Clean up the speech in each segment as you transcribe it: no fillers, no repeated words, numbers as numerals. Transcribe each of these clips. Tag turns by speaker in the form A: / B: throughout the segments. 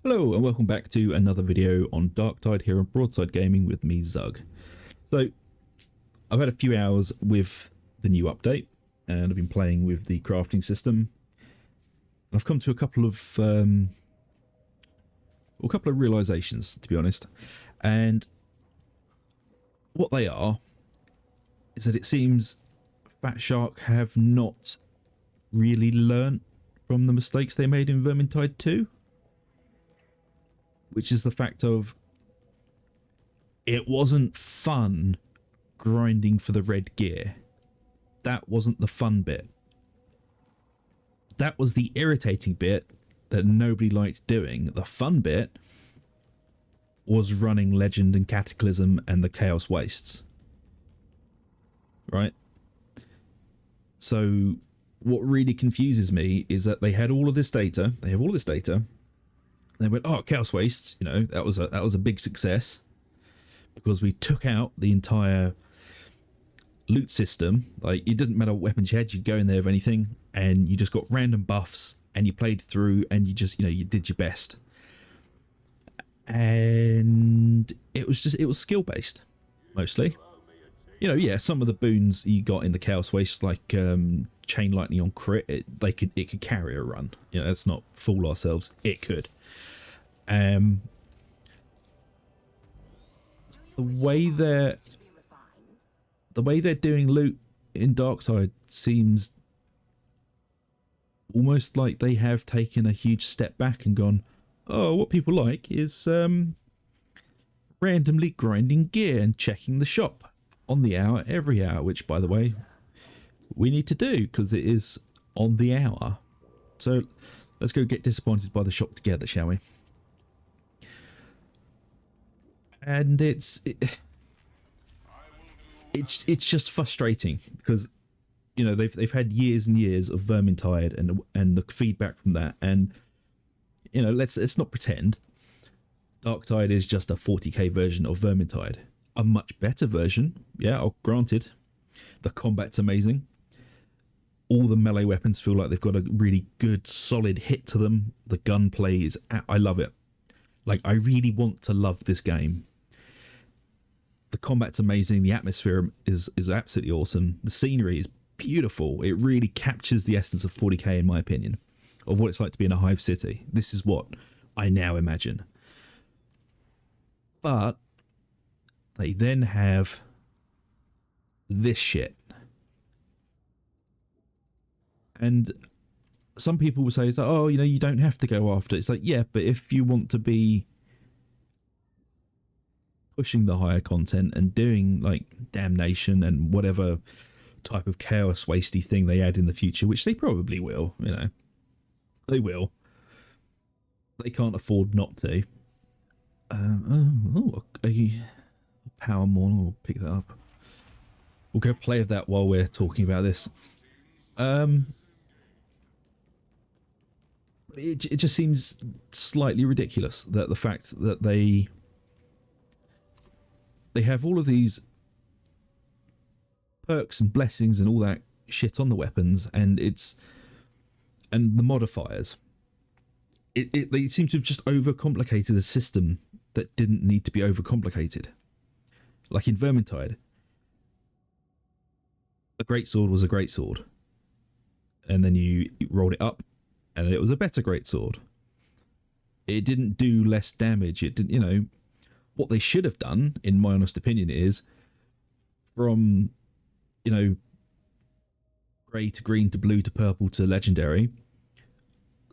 A: Hello and welcome back to another video on Darktide here on Broadside Gaming with me, Zug. So, I've had a few hours with the new update and I've been playing with the crafting system. I've come to a couple of realizations, to be honest. And what they are is that it seems Fat Shark have not really learnt from the mistakes they made in Vermintide 2. Which is the fact of it wasn't fun grinding for the red gear. That wasn't the fun bit. That was the irritating bit that nobody liked doing. The fun bit was running Legend and Cataclysm and the Chaos Wastes. Right? So what really confuses me is that they had all of this data. They have all this data. They went, oh, Chaos Wastes, you know, that was a big success because we took out the entire loot system. Like, it didn't matter what weapons you had, you'd go in there with anything and you just got random buffs and you played through and you just, you know, you did your best. And it was skill based mostly. You know, yeah, some of the boons you got in the Chaos Wastes, like Chain Lightning on crit, it could carry a run. You know, let's not fool ourselves. It could. The way they're doing loot in Darktide seems almost like they have taken a huge step back and gone, oh, what people like is randomly grinding gear and checking the shop on the hour every hour, which, by the way, we need to do because it is on the hour. So let's go get disappointed by the shop together, shall we? And it's just frustrating because, you know, they've had years and years of Vermintide and the feedback from that, and, you know, let's not pretend Darktide is just a 40k version of Vermintide. A much better version, yeah, granted. The combat's amazing. All the melee weapons feel like they've got a really good, solid hit to them. The gunplay is, I love it. Like, I really want to love this game. The combat's amazing. The atmosphere is absolutely awesome. The scenery is beautiful. It really captures the essence of 40k, in my opinion, of what it's like to be in a hive city. This is what I now imagine. But they then have this shit. And some people will say, it's like, oh, you know, you don't have to go after it. It's like, yeah, but if you want to be pushing the higher content and doing like damnation and whatever type of chaos wasty thing they add in the future, which they probably will, you know, they will. They can't afford not to. A power morn. We'll pick that up. We'll go play with that while we're talking about this. It just seems slightly ridiculous that the fact that they have all of these perks and blessings and all that shit on the weapons, and the modifiers. They seem to have just overcomplicated a system that didn't need to be overcomplicated. Like in Vermintide, a greatsword was a greatsword, and then you rolled it up, and it was a better greatsword. It didn't do less damage. It didn't, you know. What they should have done, in my honest opinion, is from, you know, grey to green to blue to purple to legendary,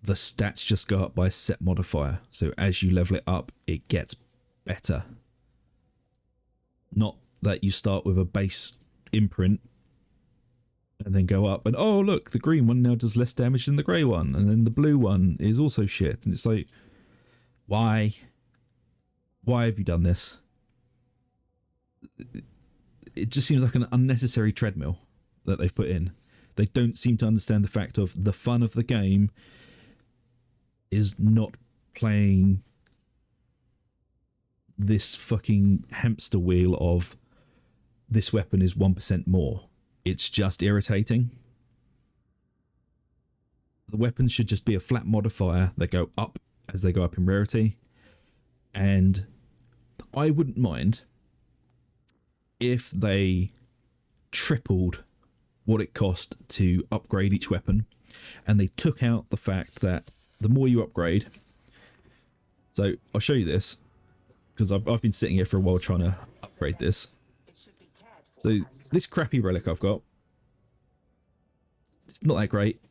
A: the stats just go up by a set modifier. So as you level it up, it gets better. Not that you start with a base imprint and then go up and, oh, look, the green one now does less damage than the grey one, and then the blue one is also shit. And it's like, why? Why have you done this? It just seems like an unnecessary treadmill that they've put in. They don't seem to understand the fact of the fun of the game is not playing this fucking hamster wheel of this weapon is 1% more. It's just irritating. The weapons should just be a flat modifier that go up as they go up in rarity. And I wouldn't mind if they tripled what it cost to upgrade each weapon, and they took out the fact that the more you upgrade. So I'll show you this, because I've been sitting here for a while trying to upgrade this. So this crappy relic I've got, it's not that great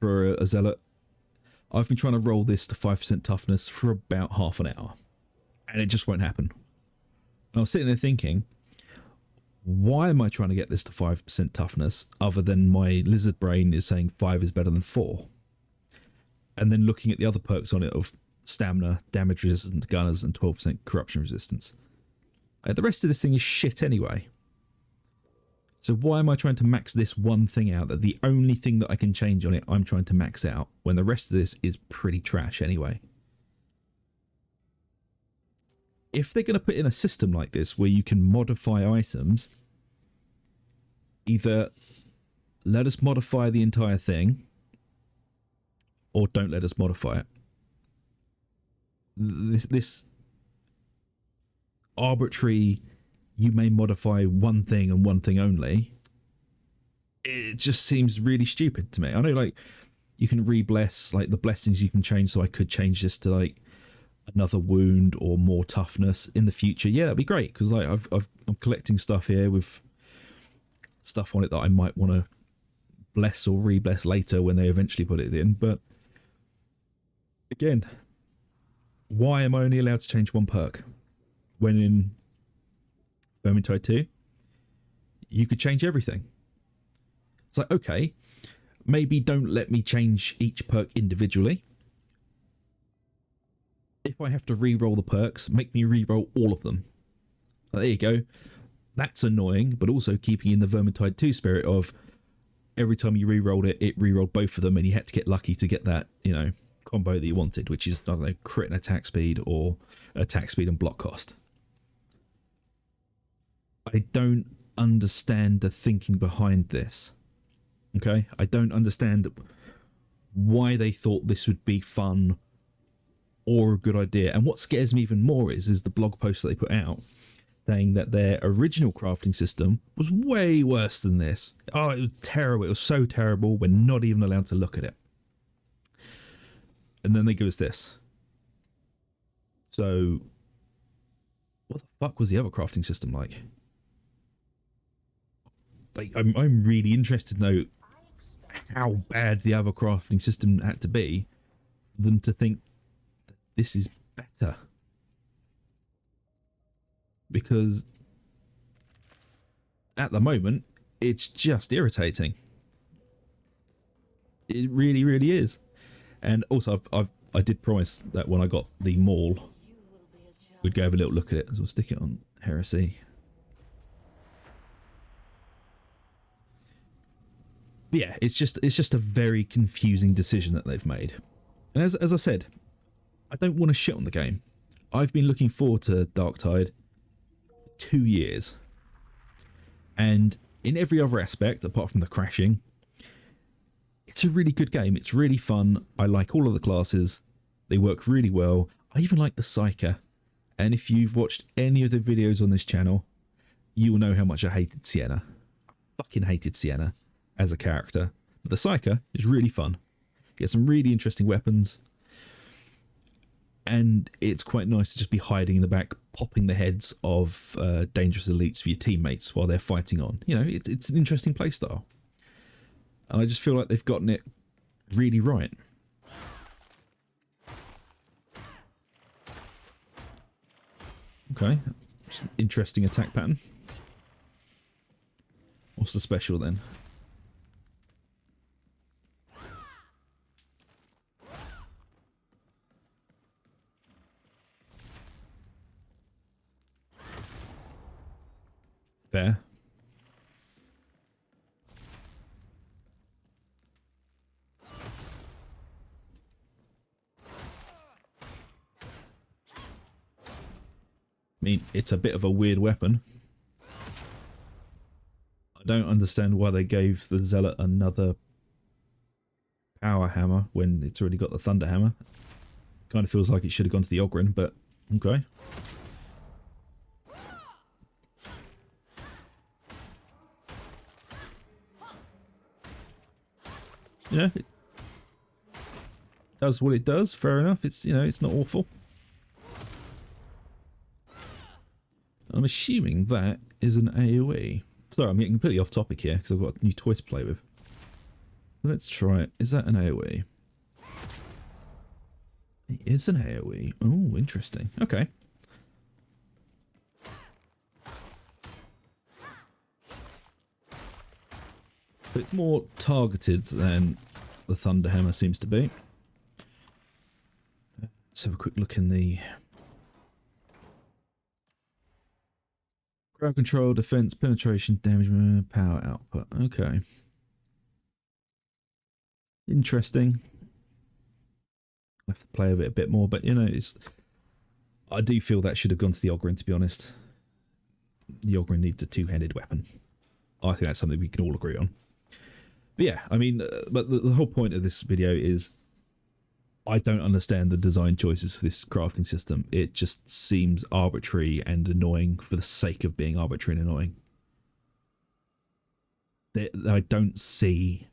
A: for a zealot. I've been trying to roll this to 5% toughness for about half an hour, and it just won't happen. And I was sitting there thinking, why am I trying to get this to 5% toughness other than my lizard brain is saying 5 is better than 4? And then looking at the other perks on it of stamina, damage resistant to gunners, and 12% corruption resistance. The rest of this thing is shit anyway. So why am I trying to max this one thing out, that the only thing that I can change on it I'm trying to max out, when the rest of this is pretty trash anyway? If they're going to put in a system like this where you can modify items, either let us modify the entire thing or don't let us modify it. This arbitrary, you may modify one thing and one thing only, it just seems really stupid to me. I know, like, you can re-bless, like the blessings you can change, so I could change this to like another wound or more toughness in the future. Yeah, that'd be great, because like I'm collecting stuff here with stuff on it that I might want to bless or re-bless later when they eventually put it in. But again, why am I only allowed to change one perk when in Vermintide 2 you could change everything? It's like, okay, maybe don't let me change each perk individually. If I have to re-roll the perks, make me re-roll all of them. There you go. That's annoying, but also keeping in the Vermintide 2 spirit of every time you re-rolled it, it re-rolled both of them, and you had to get lucky to get that, you know, combo that you wanted, which is, I don't know, crit and attack speed, or attack speed and block cost. I don't understand the thinking behind this. Okay? I don't understand why they thought this would be fun or a good idea. And what scares me even more is the blog post that they put out saying that their original crafting system was way worse than this. Oh, it was terrible. It was so terrible, we're not even allowed to look at it. And then they give us this. So what the fuck was the other crafting system like? Like, I'm really interested to know how bad the other crafting system had to be for them to think that this is better. Because at the moment, it's just irritating. It really, really is. And also, I did promise that when I got the maul, we'd go have a little look at it. So we'll stick it on Heresy. But yeah, it's just a very confusing decision that they've made. And as I said, I don't want to shit on the game. I've been looking forward to Darktide for 2 years. And in every other aspect, apart from the crashing, it's a really good game. It's really fun. I like all of the classes. They work really well. I even like the Psyker. And if you've watched any of the videos on this channel, you will know how much I hated Sienna. I fucking hated Sienna as a character. But the Psyker is really fun. You get some really interesting weapons. And it's quite nice to just be hiding in the back, popping the heads of dangerous elites for your teammates while they're fighting on. You know, it's an interesting playstyle. And I just feel like they've gotten it really right. Okay, just an interesting attack pattern. What's the special then? Fair. I mean, it's a bit of a weird weapon. I don't understand why they gave the Zealot another power hammer when it's already got the Thunder Hammer. Kind of feels like it should have gone to the Ogryn, but okay. Yeah, it does what it does. Fair enough. It's, you know, it's not awful. I'm assuming that is an AoE. Sorry, I'm getting completely off topic here because I've got a new toy to play with. Let's try it. Is that an AoE? It is an AoE. Oh, interesting. Okay. But it's more targeted than the Thunderhammer seems to be. Let's have a quick look in the crowd control, defense, penetration, damage, power output. Okay. Interesting. I have to play with it a bit more, but you know, I do feel that should have gone to the Ogryn, to be honest. The Ogryn needs a two-handed weapon. I think that's something we can all agree on. But yeah, I mean, but the whole point of this video is I don't understand the design choices for this crafting system. It just seems arbitrary and annoying for the sake of being arbitrary and annoying. I don't see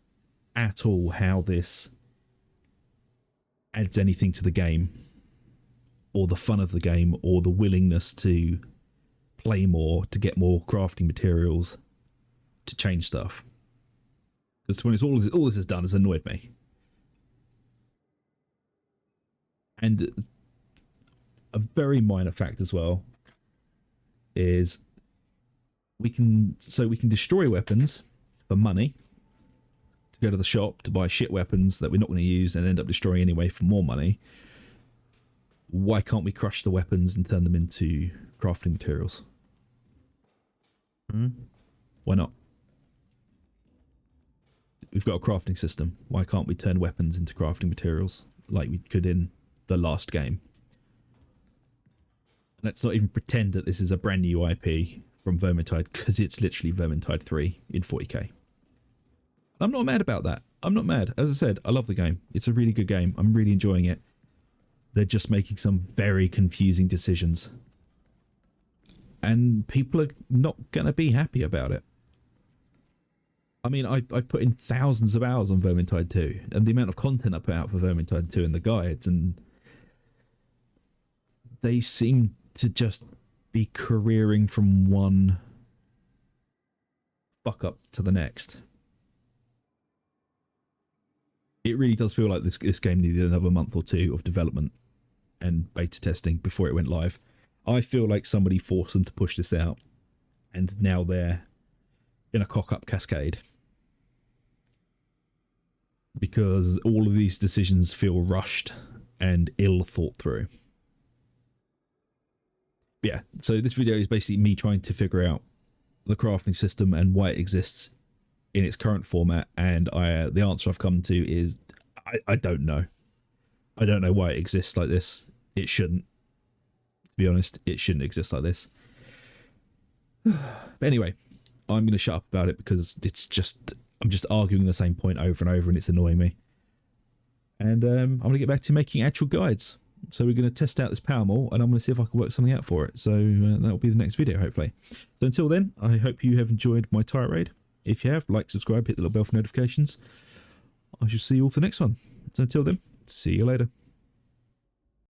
A: at all how this adds anything to the game, or the fun of the game, or the willingness to play more, to get more crafting materials, to change stuff. Because to be honest, all this has done has annoyed me. And a very minor fact as well is we can destroy weapons for money, to go to the shop to buy shit weapons that we're not going to use and end up destroying anyway for more money. Why can't we crush the weapons and turn them into crafting materials? Why not? We've got a crafting system. Why can't we turn weapons into crafting materials like we could in the last game? Let's not even pretend that this is a brand new IP from Vermintide, because it's literally Vermintide 3 in 40k. I'm not mad about that. I'm not mad. As I said, I love the game. It's a really good game. I'm really enjoying it. They're just making some very confusing decisions. And people are not going to be happy about it. I mean, I put in thousands of hours on Vermintide 2, and the amount of content I put out for Vermintide 2 and the guides, and they seem to just be careering from one fuck up to the next. It really does feel like this game needed another month or two of development and beta testing before it went live. I feel like somebody forced them to push this out, and now they're in a cock-up cascade. Because all of these decisions feel rushed and ill thought through. Yeah, so this video is basically me trying to figure out the crafting system and why it exists in its current format, and the answer I've come to is I don't know. I don't know why it exists like this. It shouldn't. To be honest, it shouldn't exist like this. But anyway, I'm going to shut up about it because I'm just arguing the same point over and over, and it's annoying me. And I'm going to get back to making actual guides. So we're going to test out this power mall, and I'm going to see if I can work something out for it. So that'll be the next video, hopefully. So until then, I hope you have enjoyed my turret raid. If you have, like, subscribe, hit the little bell for notifications. I shall see you all for the next one. So until then, see you later.